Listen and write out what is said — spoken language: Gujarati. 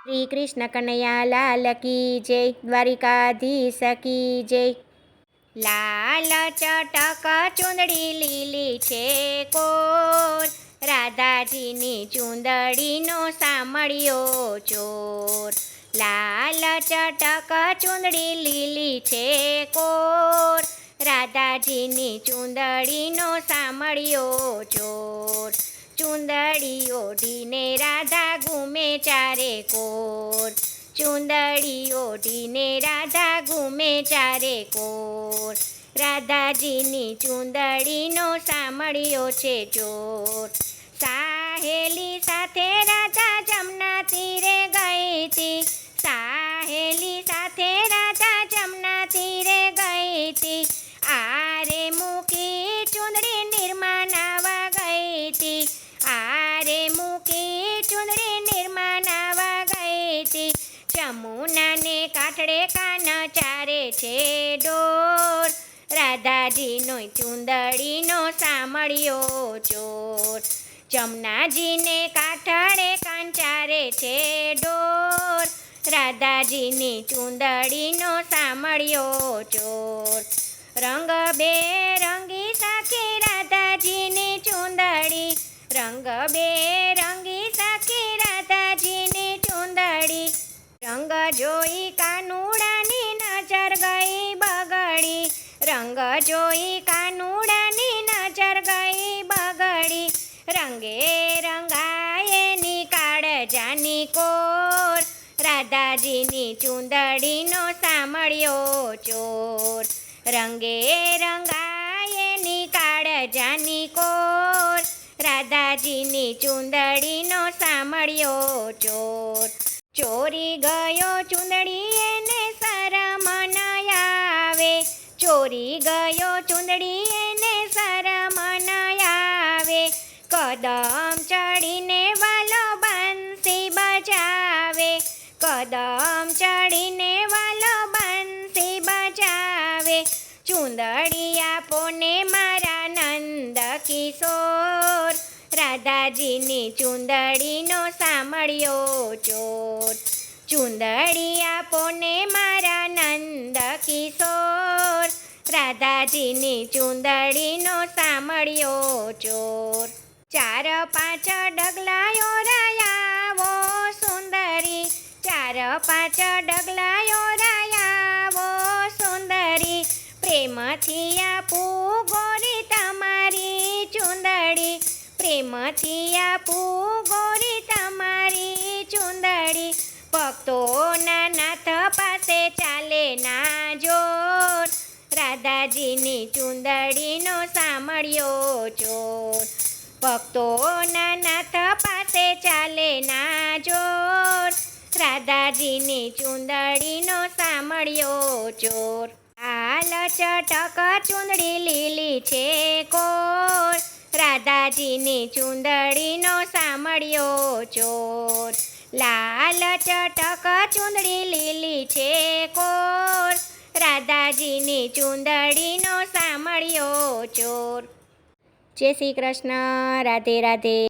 શ્રી કૃષ્ણ કનૈયા લાલ કી જય, દ્વારિકાધીશ કી જય। લાલ ચટક ચુંદડી લીલી છે કોર, રાધાજીની ચુંદડીનો સામળિયો ચોર। લાલ ચટક ચુંદડી લીલી છે કોર, રાધાજીની ચુંદડીનો સામળિયો ચોર। ચુંદડી ઓઢીને રાધા ઘૂમે ચારે કોર, ચુંદડી ઓઢીને રાધા ઘૂમે ચારે કોર। રાધાજીની ચુંદડીનો સામળિયો છે ચોર। સાહેલી સાથે રાધા જમના તીરે ગઈ તી, સાહેલી સાથે રાધા જમના તીરે ગઈ તી। આરે મૂકી ચુંદડી નિરમા નાવા ગઈ તી, આરે મૂકી ચુંદડી નિરમા નાવા ગઈ તી। જમુનાને કાંઠે કાન ચારે છે ઢોર, રાધાજીનો ચુંદડીનો સામળિયો ચોર। જમનાજીને કાંઠે કાન ચારે છે ઢોર, રાધાજીની ચુંદડીનો સામળિયો ચોર। રંગ બેરંગી સાખી રાધાજીની ચુંદડી, રંગ બેરંગી સાખી રાધાજીની ચુંદડી। રંગ જોઈ કાનુડાની નજર ગઈ બગડી, રંગ જોઈ કાનુડાની નજર ગઈ બગડી। રંગે રંગાયેની કાળજાની કોર, રાધાજીની ચુંદડીનો સામળિયો ચોર। રંગે રંગાયેની કાળજાની કોર, રાધાજીની ચુંદડીનો સામળિયો ચોર। ચોરી ગયો ચુંદડી એને શરમ ન આવે, ચોરી ગયો ચુંદડી એને શરમ ન આવે। કદમ ચડીને વાલો બંસી બજાવે, કદમ ચડીને વાલો બંસી બજાવે। ચુંદડી આપો ને મારા નંદ કિશોર, રાધાજીની ચુંદડીનો સામળિયો ચોર। ચુંદડી આપો ને મારા નંદ કિશોર, રાધાજીની ચુંદડીનો સામળિયો ચોર। ચાર પાંચ ડગલાયો રાયાવો સુંદરી, ચાર પાંચ ડગલાયો રાયાવો સુંદરી। પ્રેમથી આપું ગોરી તમારી ચુંદડી, પ્રેમથી આપું ગોરી તમારી ચુંદડી। ભક્તોના નાથ પાસે ચાલે ના જોર, રાધાજીની ચુંદડીનો સામળિયો ચોર। ભક્તોના નાથ પાસે ચાલે ના જોર, રાધાજીની ચુંદડીનો સામળિયો ચોર। લાલ ચટક ચુંદડી લીલી છે કોર, રાધાજીની ચુંદડીનો સામળિયો ચોર। લાલ ચટક ચુંદડી લીલી છે કોર, રાધાજીની ચુંદડીનો સામળિયો ચોર। જય શ્રી કૃષ્ણ, રાધે રાધે।